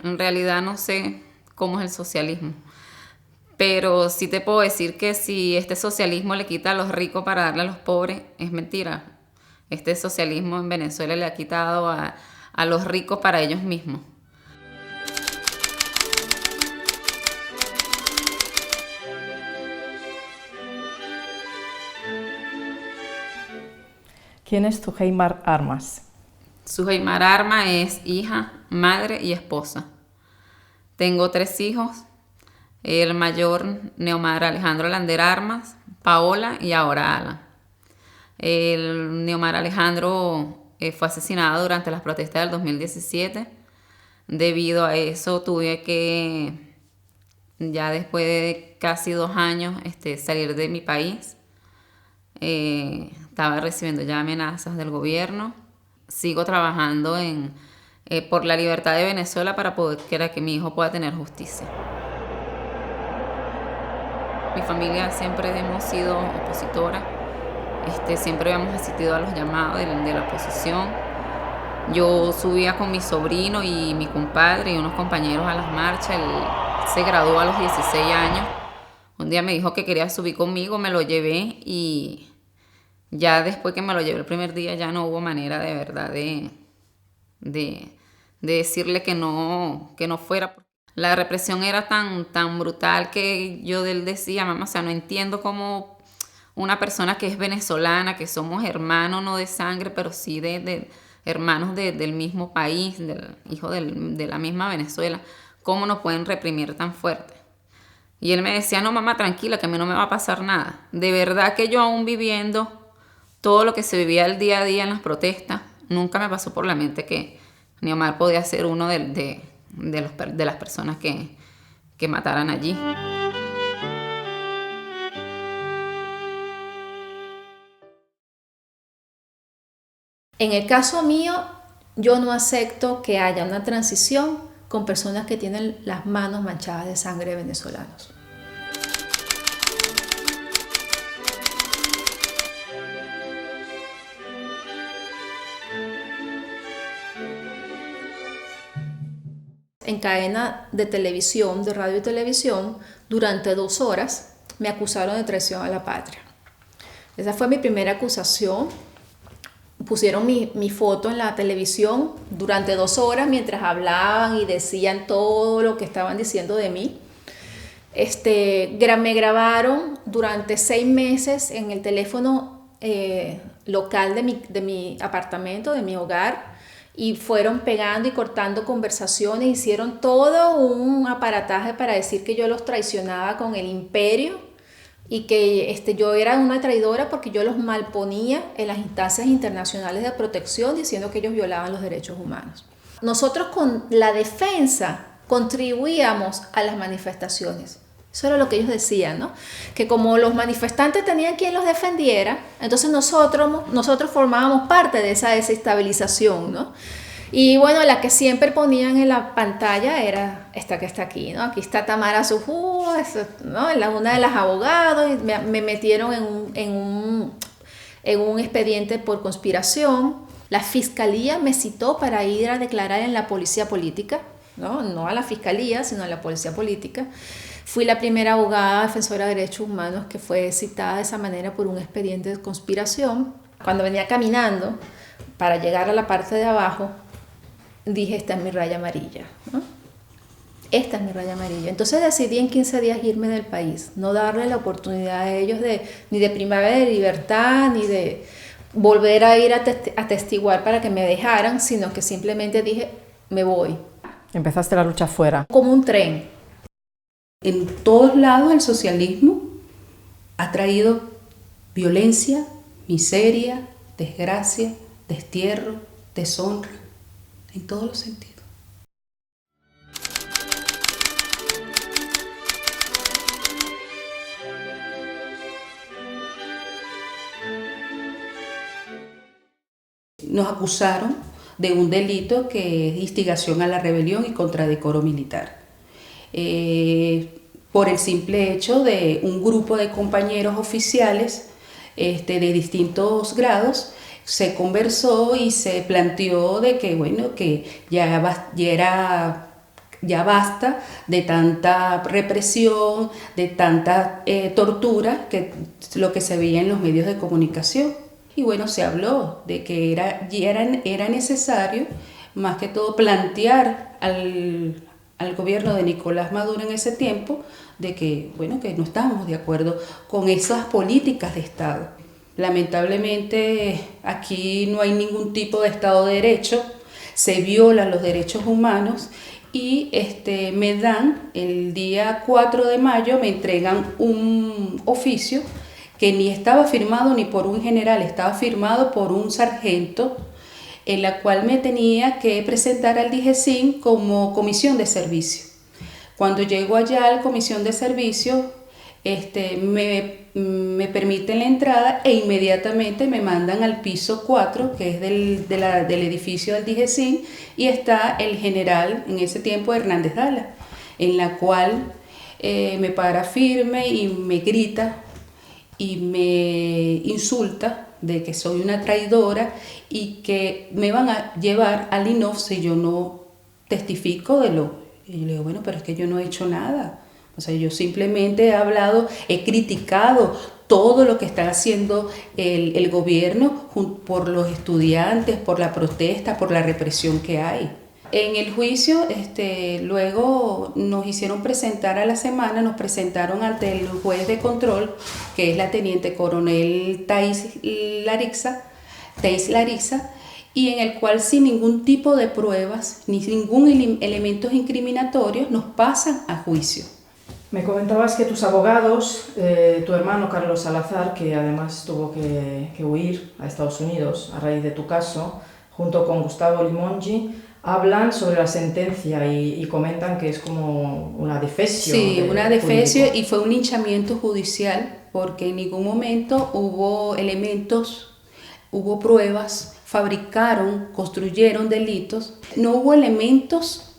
En realidad no sé cómo es el socialismo, pero sí te puedo decir que si este socialismo le quita a los ricos para darle a los pobres, es mentira. Este socialismo en Venezuela le ha quitado a los ricos para ellos mismos. ¿Quién es Suheimar Armas? Suheimar Arma es hija, madre y esposa. Tengo 3 hijos, el mayor Neomar Alejandro Lander Armas, Paola y ahora Alan. El Neomar Alejandro fue asesinado durante las protestas del 2017. Debido a eso tuve que, ya después de casi 2 años, salir de mi país. Estaba recibiendo ya amenazas del gobierno. Sigo trabajando por la libertad de Venezuela para poder que mi hijo pueda tener justicia. Mi familia siempre hemos sido opositora. Siempre habíamos asistido a los llamados de la oposición. Yo subía con mi sobrino y mi compadre y unos compañeros a las marchas. Él se graduó a los 16 años. Un día me dijo que quería subir conmigo, me lo llevé y ya después que me lo llevé el primer día ya no hubo manera de verdad de decirle que no fuera. La represión era tan brutal que él decía, mamá, o sea, no entiendo cómo una persona que es venezolana, que somos hermanos, no de sangre, pero sí de hermanos del mismo país, hijos de la misma Venezuela, cómo nos pueden reprimir tan fuerte. Y él me decía, no, mamá, tranquila, que a mí no me va a pasar nada. De verdad que yo aún viviendo todo lo que se vivía el día a día en las protestas, nunca me pasó por la mente que Neomar podía ser uno de las personas que mataran allí. En el caso mío, yo no acepto que haya una transición con personas que tienen las manos manchadas de sangre de venezolanos. En cadena de televisión, de radio y televisión, durante 2 horas me acusaron de traición a la patria. Esa fue mi primera acusación. Pusieron mi foto en la televisión durante 2 horas mientras hablaban y decían todo lo que estaban diciendo de mí. Me grabaron durante 6 meses en el teléfono local de mi apartamento, de mi hogar, y fueron pegando y cortando conversaciones, hicieron todo un aparataje para decir que yo los traicionaba con el imperio y que yo era una traidora porque yo los malponía en las instancias internacionales de protección diciendo que ellos violaban los derechos humanos. Nosotros con la defensa contribuíamos a las manifestaciones. Eso era lo que ellos decían, ¿no? Que como los manifestantes tenían quien los defendiera, entonces nosotros formábamos parte de esa desestabilización, ¿no? Y bueno, la que siempre ponían en la pantalla era esta que está aquí, ¿no? Aquí está Tamara Sujú, ¿no? Una de las abogadas, y me metieron en un expediente por conspiración. La fiscalía me citó para ir a declarar en la policía política, ¿no? No a la fiscalía, sino a la policía política. Fui la primera abogada defensora de derechos humanos que fue citada de esa manera por un expediente de conspiración. Cuando venía caminando para llegar a la parte de abajo, dije, esta es mi raya amarilla, ¿no? Esta es mi raya amarilla. Entonces decidí en 15 días irme del país, no darle la oportunidad a ellos ni de primavera de libertad, ni de volver a ir a atestiguar para que me dejaran, sino que simplemente dije, me voy. Empezaste la lucha fuera. Como un tren. En todos lados el socialismo ha traído violencia, miseria, desgracia, destierro, deshonra, en todos los sentidos. Nos acusaron de un delito que es instigación a la rebelión y contra decoro militar. Por el simple hecho de un grupo de compañeros oficiales de distintos grados, se conversó y se planteó de que, bueno, que ya era ya basta de tanta represión, de tanta tortura, que lo que se veía en los medios de comunicación. Y bueno, se habló de que era necesario, más que todo, plantear al gobierno de Nicolás Maduro en ese tiempo, de que, bueno, que no estábamos de acuerdo con esas políticas de Estado. Lamentablemente aquí no hay ningún tipo de Estado de Derecho, se violan los derechos humanos y me dan el día 4 de mayo, me entregan un oficio que ni estaba firmado ni por un general, estaba firmado por un sargento, en la cual me tenía que presentar al DIGESIN como comisión de servicio. Cuando llego allá a la comisión de servicio, me permiten la entrada e inmediatamente me mandan al piso 4, que es del edificio del DIGESIN, y está el general, en ese tiempo, Hernández Dala, en la cual me para firme y me grita y me insulta de que soy una traidora y que me van a llevar al INOF si yo no testifico de lo. Y yo le digo, bueno, pero es que yo no he hecho nada. O sea, yo simplemente he hablado, he criticado todo lo que está haciendo el gobierno por los estudiantes, por la protesta, por la represión que hay. En el juicio, luego nos hicieron presentar a la semana, nos presentaron ante el juez de control, que es la teniente coronel Thais Larixa, y en el cual sin ningún tipo de pruebas, ni ningún elemento incriminatorio, nos pasan a juicio. Me comentabas que tus abogados, tu hermano Carlos Salazar, que además tuvo que huir a Estados Unidos a raíz de tu caso, junto con Gustavo Limongi, hablan sobre la sentencia y comentan que es como una defesio. Sí, una defesio, y fue un linchamiento judicial porque en ningún momento hubo elementos, hubo pruebas, fabricaron, construyeron delitos, no hubo elementos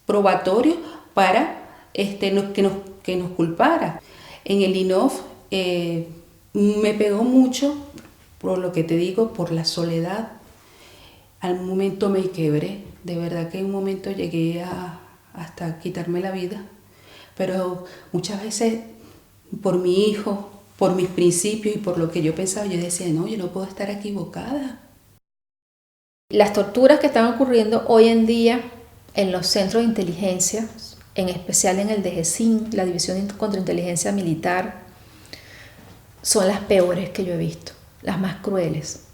probatorios para que nos culpara. En el INOF me pegó mucho, por lo que te digo, por la soledad. Al momento me quebré, de verdad que en un momento llegué hasta quitarme la vida, pero muchas veces por mi hijo, por mis principios y por lo que yo pensaba, yo decía, no, yo no puedo estar equivocada. Las torturas que están ocurriendo hoy en día en los centros de inteligencia, en especial en el DGCIN, la División de Contrainteligencia Militar, son las peores que yo he visto, las más crueles,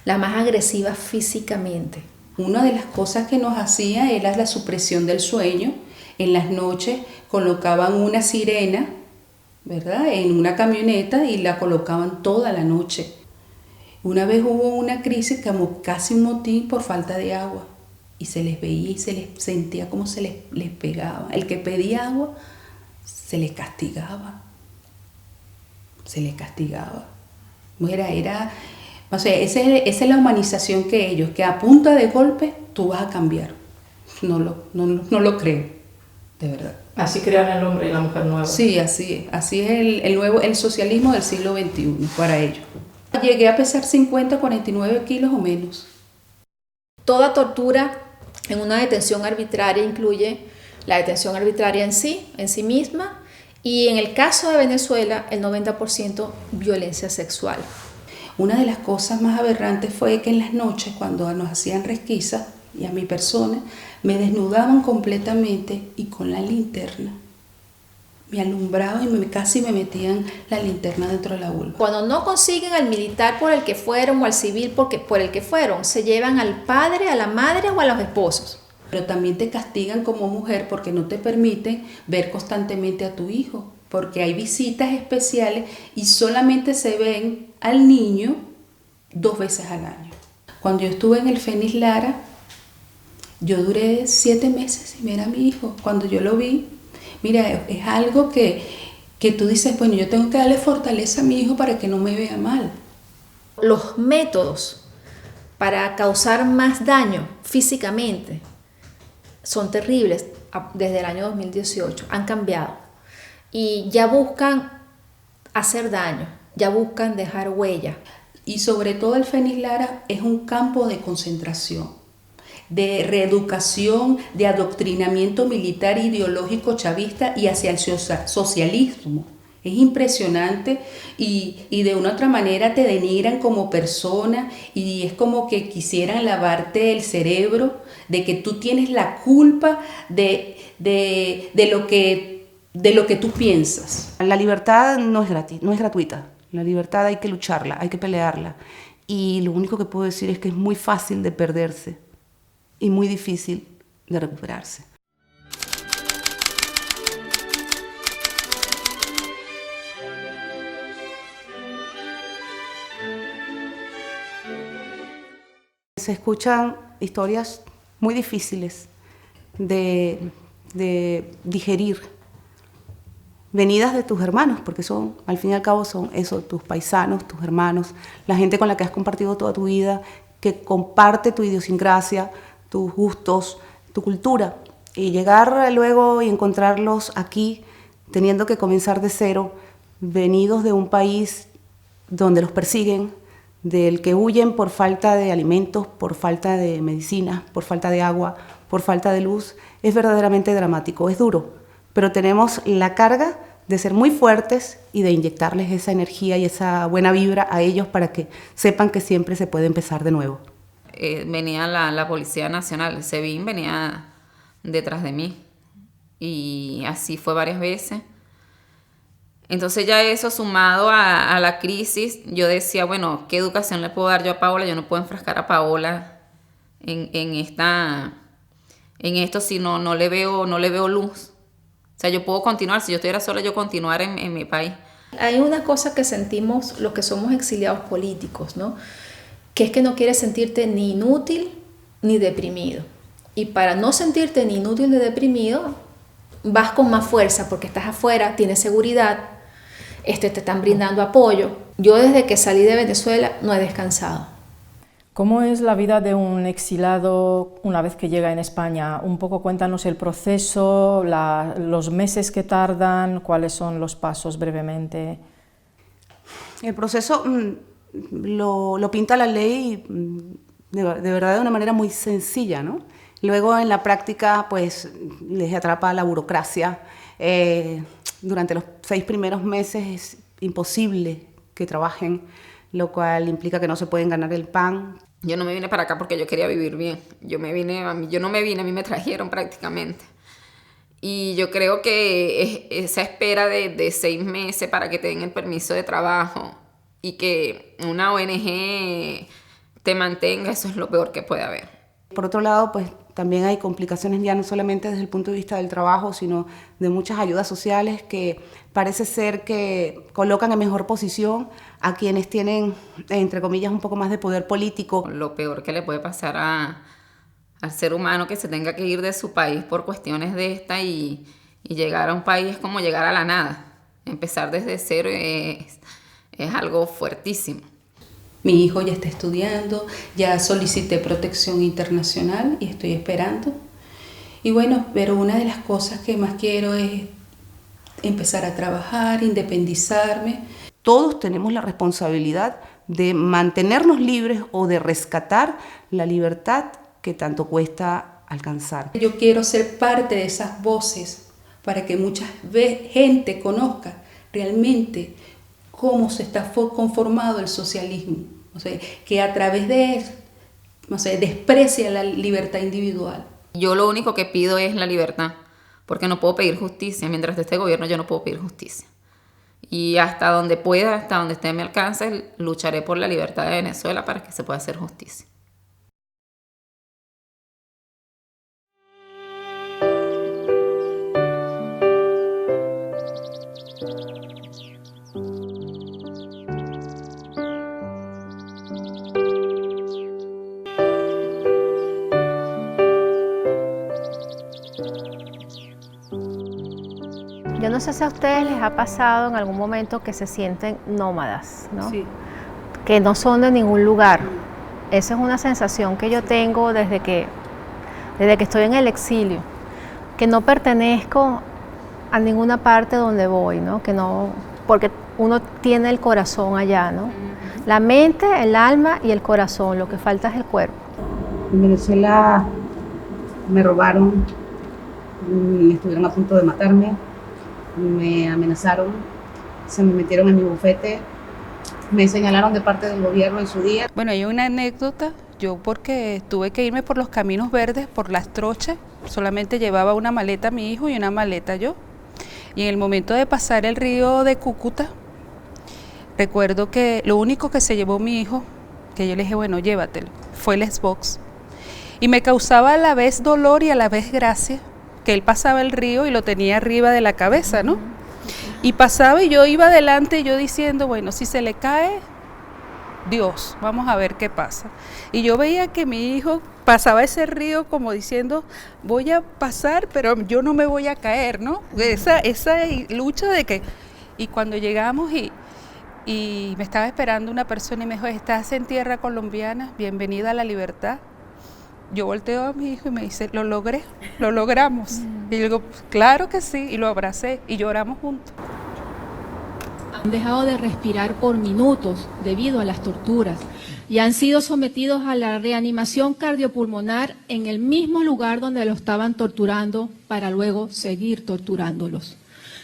las más agresivas físicamente. Una de las cosas que nos hacía era la supresión del sueño. En las noches colocaban una sirena, ¿verdad?, en una camioneta y la colocaban toda la noche. Una vez hubo una crisis, como casi un motín por falta de agua, y se les veía y se les sentía como se les pegaba. El que pedía agua se les castigaba. Se les castigaba. O sea, esa es la humanización que ellos, que a punta de golpe tú vas a cambiar. No lo creo, de verdad. Así crean el hombre y la mujer nueva. Sí, así es el socialismo del siglo XXI para ellos. Llegué a pesar 49 kilos o menos. Toda tortura en una detención arbitraria incluye la detención arbitraria en sí misma, y en el caso de Venezuela, el 90% violencia sexual. Una de las cosas más aberrantes fue que en las noches, cuando nos hacían resquisas, y a mi persona, me desnudaban completamente y con la linterna me alumbraban y casi me metían la linterna dentro de la vulva. Cuando no consiguen al militar por el que fueron o al civil por el que fueron, se llevan al padre, a la madre o a los esposos. Pero también te castigan como mujer porque no te permiten ver constantemente a tu hijo, porque hay visitas especiales y solamente se ven al niño 2 veces al año. Cuando yo estuve en el Fénix Lara, yo duré 7 meses sin ver a mi hijo. Cuando yo lo vi, mira, es algo que tú dices, bueno, yo tengo que darle fortaleza a mi hijo para que no me vea mal. Los métodos para causar más daño físicamente son terribles. Desde el año 2018 han cambiado y ya buscan hacer daño, ya buscan dejar huella. Y sobre todo el Fénix Lara es un campo de concentración. de reeducación, de adoctrinamiento militar ideológico chavista y hacia el socialismo. Es impresionante y de una u otra manera te denigran como persona y es como que quisieran lavarte el cerebro de que tú tienes la culpa de lo que tú piensas. La libertad no es gratis, no es gratuita. La libertad hay que lucharla, hay que pelearla. Y lo único que puedo decir es que es muy fácil de perderse y muy difícil de recuperarse. Se escuchan historias muy difíciles de digerir, venidas de tus hermanos, porque son, al fin y al cabo, son eso, tus paisanos, tus hermanos, la gente con la que has compartido toda tu vida, que comparte tu idiosincrasia, tus gustos, tu cultura. Y llegar luego y encontrarlos aquí, teniendo que comenzar de cero, venidos de un país donde los persiguen, del que huyen por falta de alimentos, por falta de medicinas, por falta de agua, por falta de luz, es verdaderamente dramático, es duro, pero tenemos la carga de ser muy fuertes y de inyectarles esa energía y esa buena vibra a ellos para que sepan que siempre se puede empezar de nuevo. Venía la Policía Nacional, el SEBIN venía detrás de mí y así fue varias veces. Entonces ya eso sumado a la crisis, yo decía, bueno, ¿qué educación le puedo dar yo a Paola? Yo no puedo enfrascar a Paola en esto si no le veo luz. O sea, yo puedo continuar, si yo estuviera sola, yo continuar en mi país. Hay una cosa que sentimos los que somos exiliados políticos, ¿no? Que es que no quieres sentirte ni inútil ni deprimido. Y para no sentirte ni inútil ni deprimido, vas con más fuerza porque estás afuera, tienes seguridad, te están brindando apoyo. Yo desde que salí de Venezuela no he descansado. ¿Cómo es la vida de un exilado una vez que llega en España? Un poco cuéntanos el proceso, los meses que tardan, cuáles son los pasos brevemente. El proceso lo pinta la ley de verdad de una manera muy sencilla, ¿no? Luego en la práctica pues les atrapa la burocracia. Durante los 6 primeros meses es imposible que trabajen, lo cual implica que no se pueden ganar el pan. Yo no me vine para acá porque yo quería vivir bien. Yo no me vine, a mí me trajeron prácticamente. Y yo creo que esa espera de 6 meses para que te den el permiso de trabajo y que una ONG te mantenga, eso es lo peor que puede haber. Por otro lado, pues también hay complicaciones ya no solamente desde el punto de vista del trabajo, sino de muchas ayudas sociales que parece ser que colocan en mejor posición a quienes tienen, entre comillas, un poco más de poder político. Lo peor que le puede pasar al ser humano que se tenga que ir de su país por cuestiones de esta y llegar a un país es como llegar a la nada. Empezar desde cero es algo fuertísimo. Mi hijo ya está estudiando, ya solicité protección internacional y estoy esperando. Y bueno, pero una de las cosas que más quiero es empezar a trabajar, independizarme. Todos tenemos la responsabilidad de mantenernos libres o de rescatar la libertad que tanto cuesta alcanzar. Yo quiero ser parte de esas voces para que mucha gente conozca realmente cómo se está conformado el socialismo, o sea, que a través de él, desprecia la libertad individual. Yo lo único que pido es la libertad, porque no puedo pedir justicia. Mientras esté este gobierno yo no puedo pedir justicia. Y hasta donde pueda, hasta donde esté a mi alcance, lucharé por la libertad de Venezuela para que se pueda hacer justicia. Yo no sé si a ustedes les ha pasado en algún momento que se sienten nómadas, ¿no? Sí. Que no son de ningún lugar. Esa es una sensación que yo tengo desde que estoy en el exilio, que no pertenezco a ninguna parte donde voy, ¿no? Que no, porque uno tiene el corazón allá, ¿no? La mente, el alma y el corazón, lo que falta es el cuerpo. En Venezuela me robaron, estuvieron a punto de matarme, me amenazaron, se me metieron en mi bufete, me señalaron de parte del gobierno en su día. Bueno, hay una anécdota, yo porque tuve que irme por los caminos verdes, por las trochas, solamente llevaba una maleta a mi hijo y una maleta yo. Y en el momento de pasar el río de Cúcuta, recuerdo que lo único que se llevó mi hijo, que yo le dije, bueno, llévatelo, fue el Xbox. Y me causaba a la vez dolor y a la vez gracia, que él pasaba el río y lo tenía arriba de la cabeza, ¿no? Y pasaba y yo iba adelante y yo diciendo, bueno, si se le cae, Dios, vamos a ver qué pasa. Y yo veía que mi hijo pasaba ese río como diciendo, voy a pasar, pero yo no me voy a caer, ¿no? Esa lucha de que... Y cuando llegamos y me estaba esperando una persona y me dijo, ¿estás en tierra colombiana? Bienvenida a la libertad. Yo volteo a mi hijo y me dice, lo logré, lo logramos. Y yo digo, claro que sí, y lo abracé y lloramos juntos. Han dejado de respirar por minutos debido a las torturas y han sido sometidos a la reanimación cardiopulmonar en el mismo lugar donde lo estaban torturando para luego seguir torturándolos.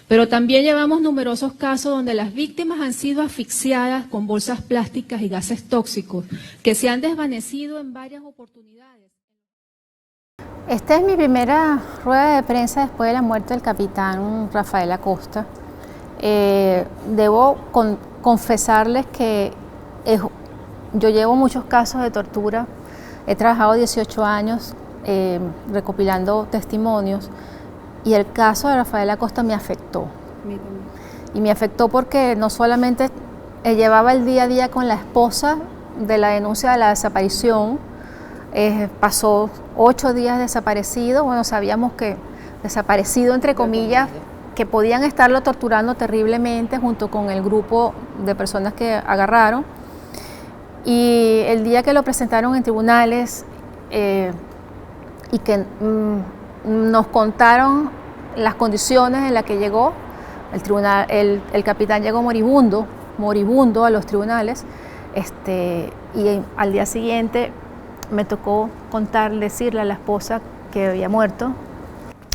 Pero también llevamos numerosos casos donde las víctimas han sido asfixiadas con bolsas plásticas y gases tóxicos que se han desvanecido en varias oportunidades. Esta es mi primera rueda de prensa después de la muerte del capitán Rafael Acosta. Debo confesarles que yo llevo muchos casos de tortura. He trabajado 18 años recopilando testimonios y el caso de Rafael Acosta me afectó. Y me afectó porque no solamente llevaba el día a día con la esposa de la denuncia de la desaparición, pasó 8 días desaparecido, bueno, sabíamos que desaparecido entre comillas, que podían estarlo torturando terriblemente junto con el grupo de personas que agarraron. Y el día que lo presentaron en tribunales y que nos contaron las condiciones en las que llegó, el capitán llegó moribundo a los tribunales, y al día siguiente me tocó decirle a la esposa que había muerto.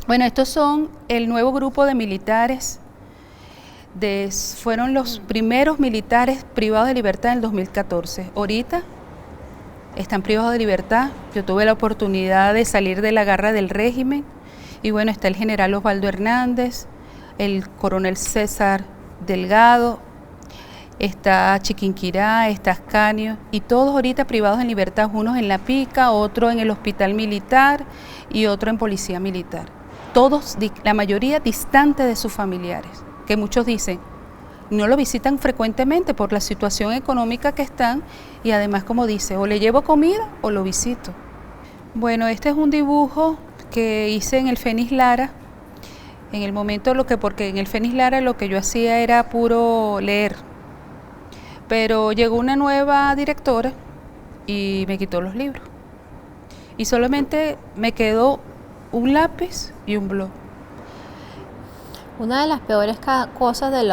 Bueno, estos son el nuevo grupo de militares, fueron los primeros militares privados de libertad en el 2014. Ahorita están privados de libertad. Yo tuve la oportunidad de salir de la garra del régimen y bueno, está el general Osvaldo Hernández, el coronel César Delgado, está Chiquinquirá, está Ascanio y todos ahorita privados en libertad, unos en La Pica, otro en el hospital militar y otro en policía militar. Todos, la mayoría distantes de sus familiares, que muchos dicen, no lo visitan frecuentemente por la situación económica que están y además, como dice, o le llevo comida o lo visito. Bueno, este es un dibujo que hice en el Fénix Lara, en el momento porque en el Fénix Lara lo que yo hacía era puro leer, pero llegó una nueva directora y me quitó los libros y solamente me quedó un lápiz y un blog. Una de las peores cosas de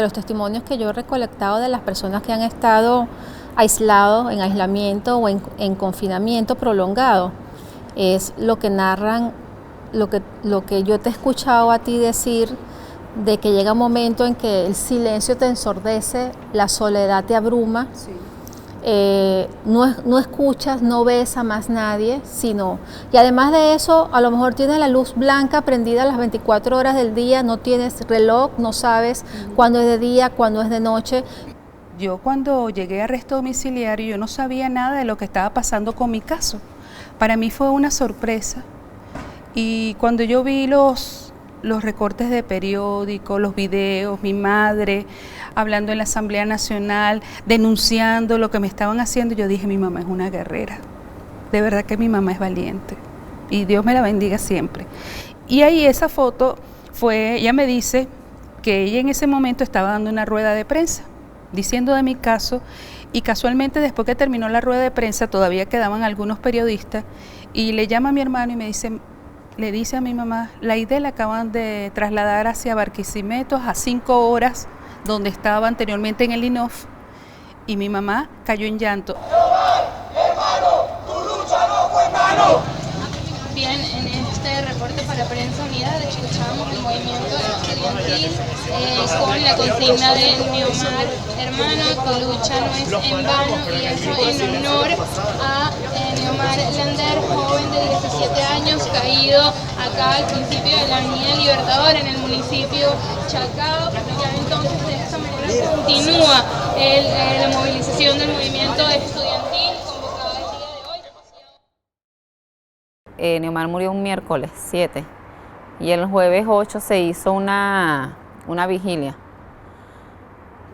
los testimonios que yo he recolectado de las personas que han estado aislados, en aislamiento o en confinamiento prolongado, es lo que narran, lo que yo te he escuchado a ti decir, de que llega un momento en que el silencio te ensordece, la soledad te abruma. Sí. No escuchas, no ves a más nadie, y además de eso, a lo mejor tienes la luz blanca prendida las 24 horas del día, no tienes reloj, no sabes cuándo es de día, cuándo es de noche. Yo cuando llegué a arresto domiciliario, yo no sabía nada de lo que estaba pasando con mi caso. Para mí fue una sorpresa y cuando yo vi los recortes de periódico, los videos, mi madre hablando en la Asamblea Nacional, denunciando lo que me estaban haciendo, yo dije, mi mamá es una guerrera, de verdad que mi mamá es valiente y Dios me la bendiga siempre. Y ahí esa foto ella me dice que ella en ese momento estaba dando una rueda de prensa, diciendo de mi caso, y casualmente después que terminó la rueda de prensa todavía quedaban algunos periodistas y le llama a mi hermano y le dice a mi mamá, la idea la acaban de trasladar hacia Barquisimeto a 5 horas donde estaba anteriormente en el INOF, y mi mamá cayó en llanto. ¡No más, hermano! ¡Tu lucha no fue en vano! para Prensa Unida escuchamos el movimiento estudiantil con la consigna de Neomar, hermano, tu lucha no es en vano, y eso en honor a Neomar Lander, joven de 17 años, caído acá al principio de la Avenida Libertador en el municipio Chacao. Ya entonces de esta manera continúa la movilización del movimiento estudiantil convocada el día de hoy. Neomar murió un miércoles 7 y el jueves 8 se hizo una vigilia.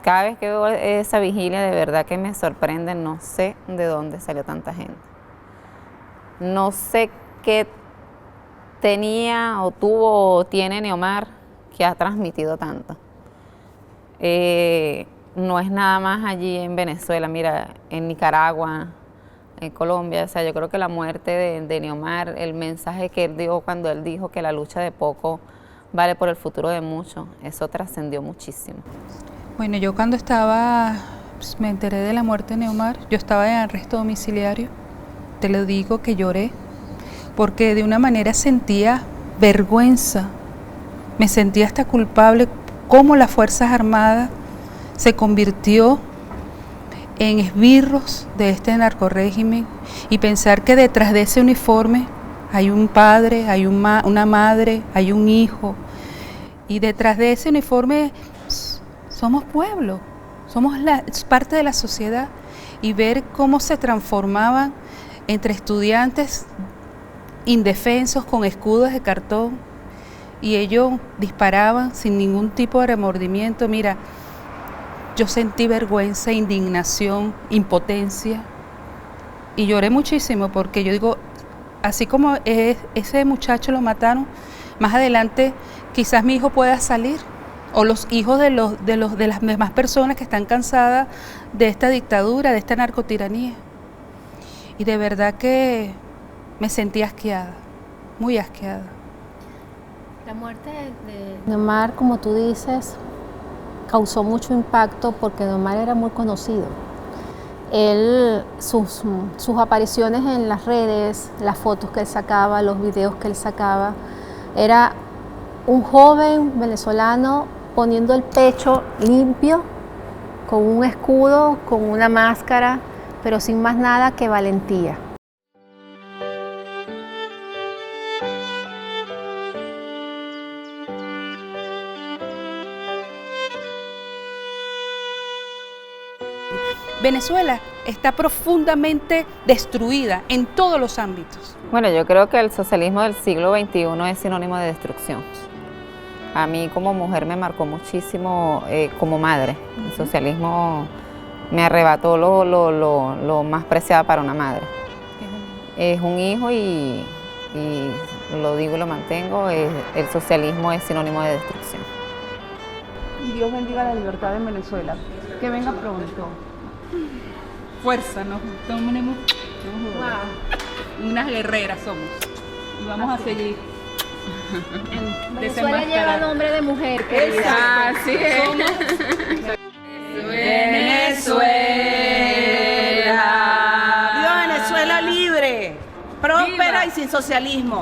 Cada vez que veo esa vigilia de verdad que me sorprende, no sé de dónde salió tanta gente. No sé qué tenía o tuvo o tiene Neomar que ha transmitido tanto. No es nada más allí en Venezuela, mira, en Nicaragua, en Colombia, o sea, yo creo que la muerte de Neomar, el mensaje que él dio cuando él dijo que la lucha de poco vale por el futuro de muchos, eso trascendió muchísimo. Bueno, yo cuando estaba, pues, me enteré de la muerte de Neomar, yo estaba en arresto domiciliario, te lo digo que lloré, porque de una manera sentía vergüenza, me sentía hasta culpable, cómo las Fuerzas Armadas se convirtió en esbirros de este narcorrégimen, y pensar que detrás de ese uniforme hay un padre, hay una madre, hay un hijo, y detrás de ese uniforme somos pueblo, somos parte de la sociedad, y ver cómo se transformaban entre estudiantes indefensos con escudos de cartón, y ellos disparaban sin ningún tipo de remordimiento. Mira, yo sentí vergüenza, indignación, impotencia, y lloré muchísimo, porque yo digo, así como ese muchacho lo mataron, más adelante quizás mi hijo pueda salir, o los hijos de las mismas personas que están cansadas de esta dictadura, de esta narcotiranía. Y de verdad que me sentí asqueada, muy asqueada. La muerte de Neomar, como tú dices, causó mucho impacto porque Neomar era muy conocido. Sus apariciones en las redes, las fotos que él sacaba, los videos que él sacaba, era un joven venezolano poniendo el pecho limpio, con un escudo, con una máscara, pero sin más nada que valentía. Venezuela está profundamente destruida en todos los ámbitos. Bueno, yo creo que el socialismo del siglo XXI es sinónimo de destrucción. A mí como mujer me marcó muchísimo como madre. El socialismo me arrebató lo más preciado para una madre. Es un hijo y lo digo y lo mantengo, el socialismo es sinónimo de destrucción. Y Dios bendiga la libertad en Venezuela. Que venga pronto. Fuerza, ¿no? Tenemos unas guerreras somos. Y vamos a seguir. Venezuela lleva nombre de mujer. Así es. Venezuela. ¡Viva Venezuela libre, próspera y sin socialismo!